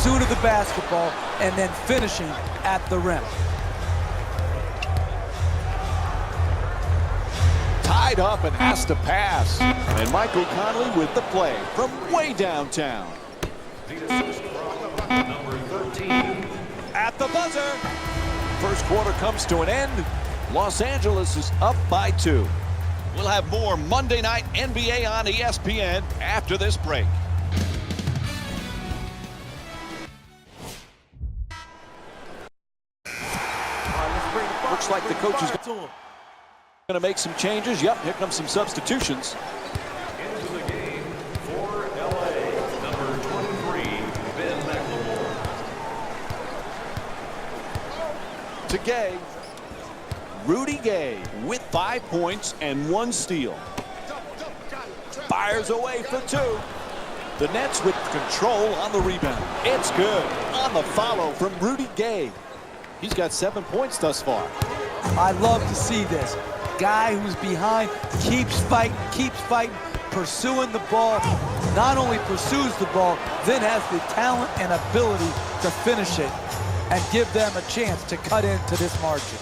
pursuit of the basketball, and then finishing at the rim. Tied up and has to pass. And Michael Conley with the play from way downtown. Number 13. At the buzzer. First quarter comes to an end. Los Angeles is up by 2. We'll have more Monday Night NBA on ESPN after this break. Looks like the coach is going to make some changes. Yep, here comes some substitutions. Into the game for LA, number 23, Ben McLemore. To Gay. Rudy Gay with 5 points and 1 steal. Fires away for 2. The Nets with control on the rebound. It's good on the follow from Rudy Gay. He's got 7 points thus far. I love to see this. Guy who's behind keeps fighting, pursuing the ball. Not only pursues the ball, then has the talent and ability to finish it and give them a chance to cut into this margin.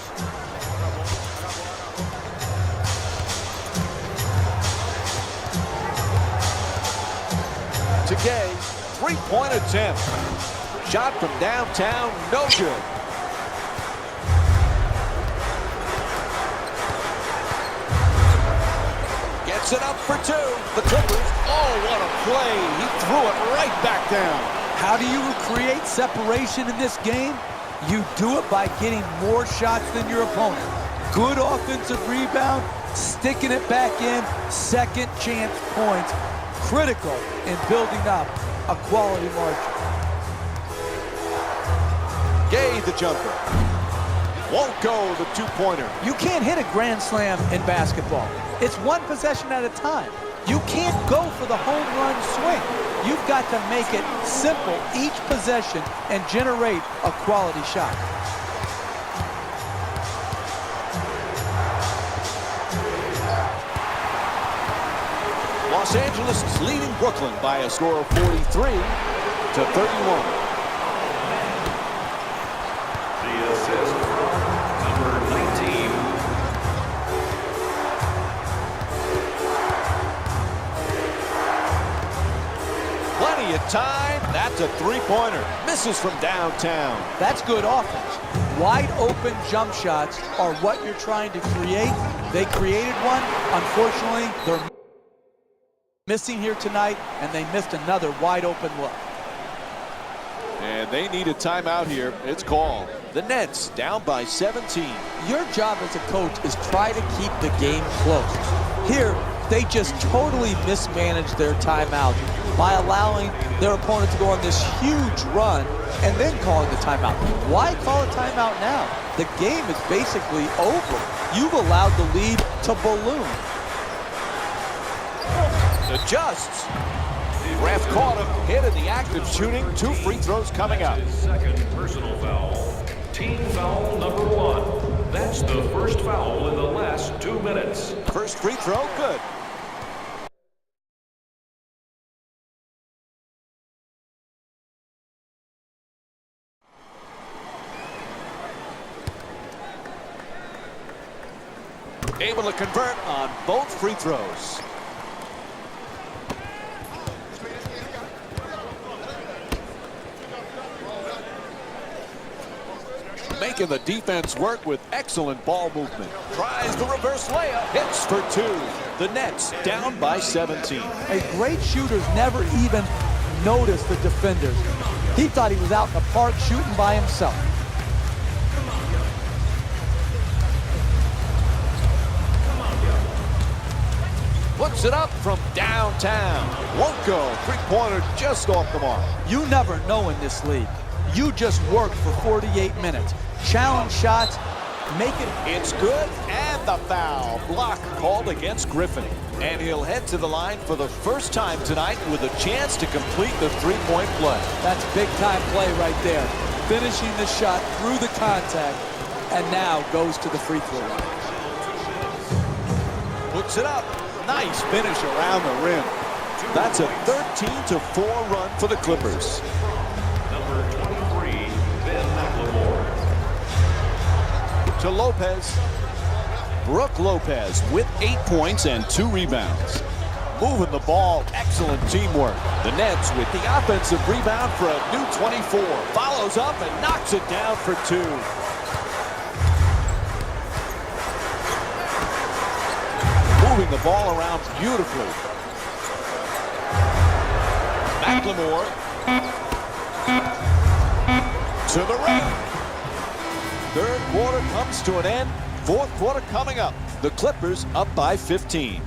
To Gay, 3-point attempt. Shot from downtown, no good. Gets it up for 2. The Clippers, oh, what a play. He threw it right back down. How do you create separation in this game? You do it by getting more shots than your opponent. Good offensive rebound, sticking it back in, second chance points. Critical in building up a quality margin. Gay the jumper. Won't go the 2-pointer. You can't hit a grand slam in basketball. It's one possession at a time. You can't go for the home run swing. You've got to make it simple each possession and generate a quality shot. Los Angeles is leading Brooklyn by a score of 43-31. The assist from number 19. Plenty of time. That's a 3-pointer. Misses from downtown. That's good offense. Wide open jump shots are what you're trying to create. They created one. Unfortunately, they're missing here tonight, and they missed another wide open look. And they need a timeout here. It's called. The Nets down by 17. Your job as a coach is try to keep the game close. Here, they just totally mismanaged their timeout by allowing their opponent to go on this huge run and then calling the timeout. Why call a timeout now? The game is basically over. You've allowed the lead to balloon. Adjusts. Ref caught him. Hit in the act of shooting. 2 free throws coming up. His second personal foul. Team foul number 1. That's the first foul in the last 2 minutes. First free throw, good. Able to convert on both free throws. Making the defense work with excellent ball movement. Tries the reverse layup. Hits for 2. The Nets down by 17. A great shooter's never even noticed the defenders. He thought he was out in the park shooting by himself. Puts it up from downtown. Won't go. 3-pointer just off the mark. You never know in this league. You just work for 48 minutes. Challenge shots, make it. It's good, and the foul. Block called against Griffin. And he'll head to the line for the first time tonight with a chance to complete the 3-point play. That's big-time play right there. Finishing the shot through the contact, and now goes to the free throw line. Puts it up. Nice finish around the rim. That's a 13-4 run for the Clippers. Number to Lopez. Brooke Lopez with 8 points and 2 rebounds. Moving the ball, excellent teamwork. The Nets with the offensive rebound for a new 24. Follows up and knocks it down for 2. Moving the ball around beautifully. McLemore to the rim. Third quarter comes to an end. Fourth quarter coming up. The Clippers up by 15.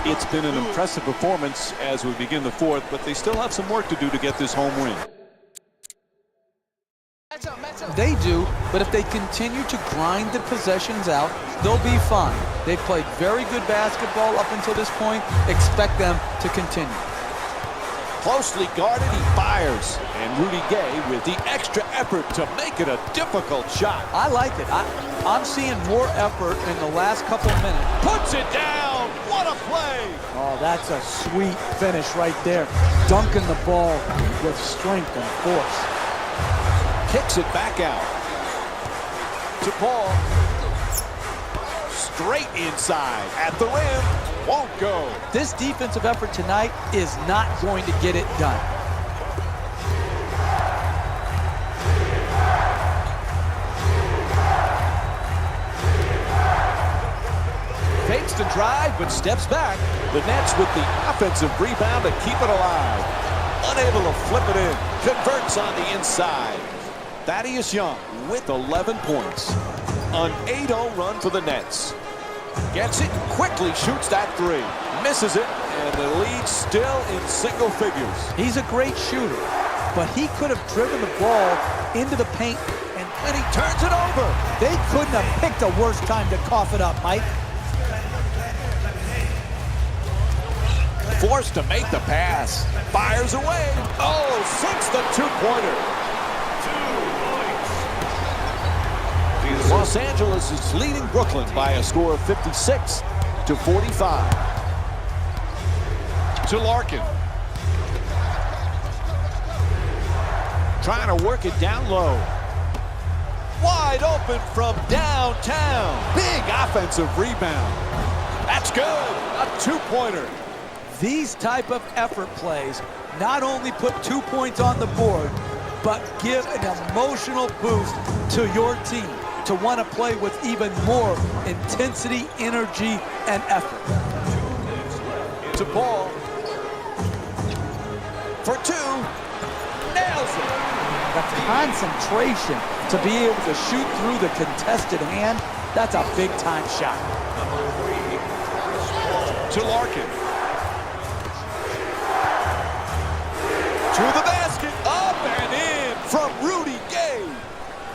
It's been an impressive performance as we begin the fourth, but they still have some work to do to get this home win. They do, but if they continue to grind the possessions out, they'll be fine. They've played very good basketball up until this point. Expect them to continue. Closely guarded, he fires. And Rudy Gay with the extra effort to make it a difficult shot. I like it. I'm seeing more effort in the last couple of minutes. Puts it down. What a play. Oh, that's a sweet finish right there. Dunking the ball with strength and force. Kicks it back out to Paul. Straight inside at the rim. Won't go. This defensive effort tonight is not going to get it done. Fakes the drive, but steps back. The Nets with the offensive rebound to keep it alive. Unable to flip it in. Converts on the inside. Thaddeus Young with 11 points. An 8-0 run for the Nets. Gets it, quickly shoots that 3. Misses it, and the lead still in single figures. He's a great shooter, but he could have driven the ball into the paint, And then he turns it over. they couldn't have picked a worse time to cough it up, Mike. Forced to make the pass. Fires away. Oh, sinks the 2-pointer. Los Angeles is leading Brooklyn by a score of 56 to 45. To Larkin. Trying to work it down low. Wide open from downtown. Big offensive rebound. That's good. A 2-pointer. These type of effort plays not only put 2 points on the board, but give an emotional boost to your team to want to play with even more intensity, energy, and effort. To Paul. For 2. Nails it. The concentration to be able to shoot through the contested hand, that's a big-time shot. To Larkin. To the basket. Up and in from Rudy Gay.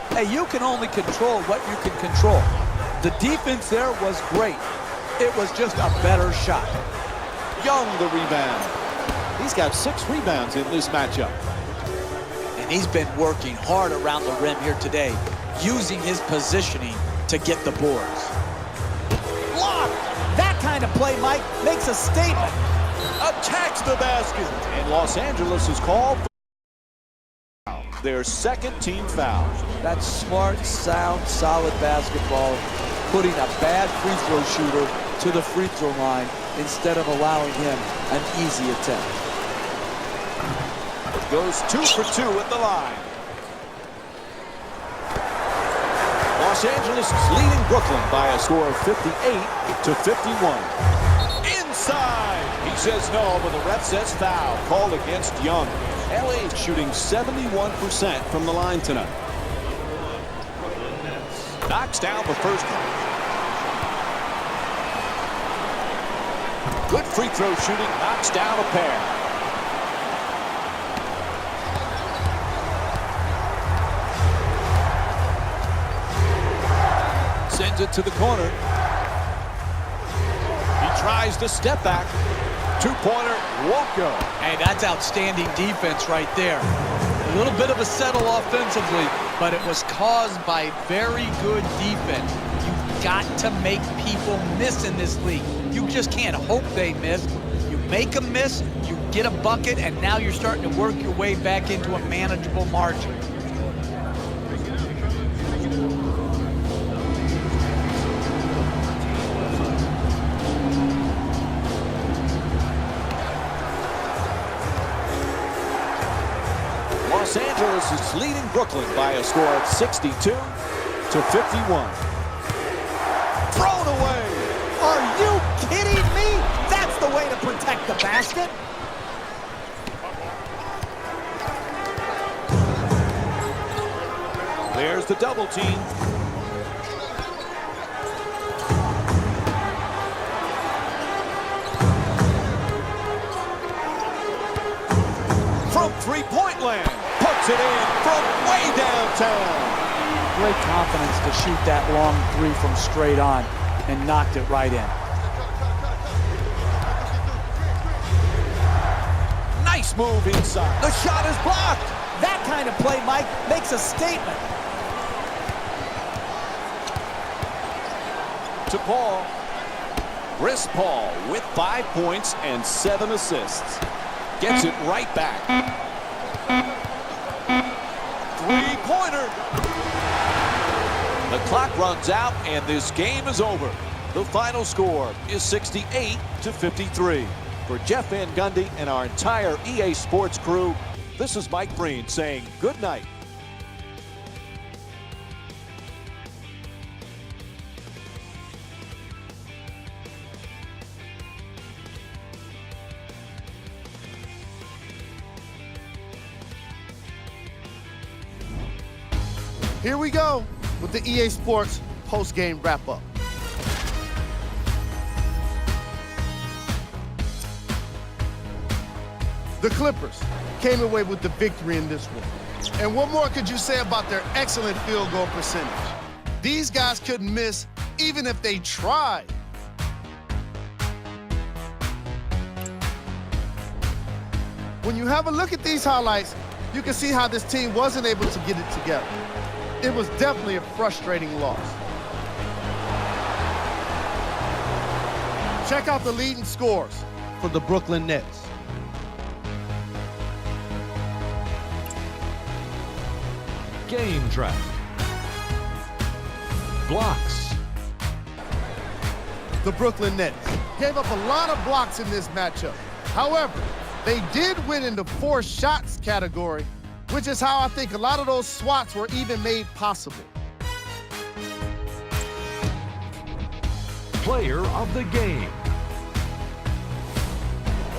Hey, you can only control what you can control. The defense there was great. It was just a better shot. Young the rebound. He's got 6 rebounds in this matchup. And he's been working hard around the rim here today, using his positioning to get the boards. Blocked. That kind of play, Mike, makes a statement. Attacks the basket. And Los Angeles is called for their second team foul. That's smart, sound, solid basketball, putting a bad free throw shooter to the free throw line instead of allowing him an easy attempt. Goes 2 for 2 at the line. Los Angeles is leading Brooklyn by a score of 58 to 51. Inside. He says no, but the ref says foul. Called against Young. LA shooting 71% from the line tonight. Knocks down the first one. Good free throw shooting. Knocks down a pair. Sends it to the corner. He tries to step back. 2-pointer won't go. Hey, that's outstanding defense right there. A little bit of a settle offensively, but it was caused by very good defense. You've got to make people miss in this league. You just can't hope they miss. You make them miss, you get a bucket, and now you're starting to work your way back into a manageable margin. Los Angeles is leading Brooklyn by a score of 62-51. Thrown away. Are you kidding me? That's the way to protect the basket. There's the double team. From three-point land. Puts it in from way downtown. Great confidence to shoot that long three from straight on and knocked it right in. Nice move inside. The shot is blocked. That kind of play, Mike, makes a statement. To Paul. Chris Paul with 5 points and 7 assists. Gets it right back. Three-pointer. The clock runs out and this game is over. The final score is 68-53. For Jeff Van Gundy and our entire EA Sports crew, this is Mike Breen saying good night. Here we go with the EA Sports post-game wrap-up. The Clippers came away with the victory in this one. And what more could you say about their excellent field goal percentage? These guys couldn't miss even if they tried. When you have a look at these highlights, you can see how this team wasn't able to get it together. It was definitely a frustrating loss. Check out the leading scores for the Brooklyn Nets. Game track. Blocks. The Brooklyn Nets gave up a lot of blocks in this matchup. However, they did win in the forced shots category, which is how I think a lot of those swats were even made possible. Player of the game.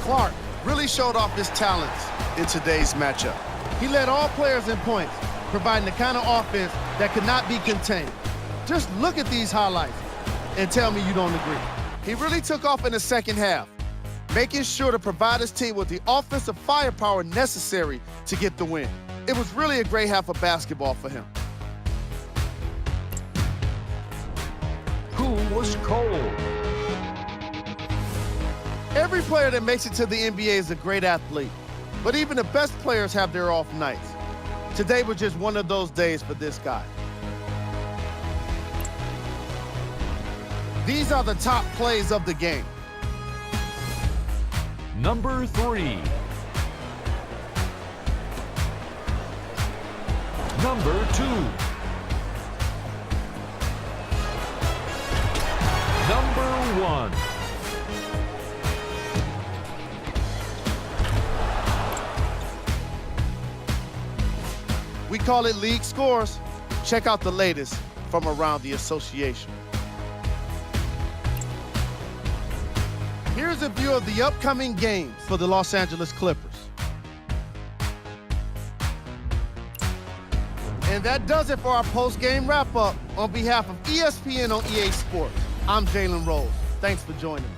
Clark really showed off his talents in today's matchup. He led all players in points, providing the kind of offense that could not be contained. Just look at these highlights and tell me you don't agree. He really took off in the second half, making sure to provide his team with the offensive firepower necessary to get the win. It was really a great half of basketball for him. Who was cold? Every player that makes it to the NBA is a great athlete, but even the best players have their off nights. Today was just one of those days for this guy. These are the top plays of the game. Number 3. Number 2. Number 1. We call it league scores. Check out the latest from around the association. Here's a view of the upcoming games for the Los Angeles Clippers. And that does it for our post-game wrap-up. On behalf of ESPN on EA Sports, I'm Jalen Rose. Thanks for joining me.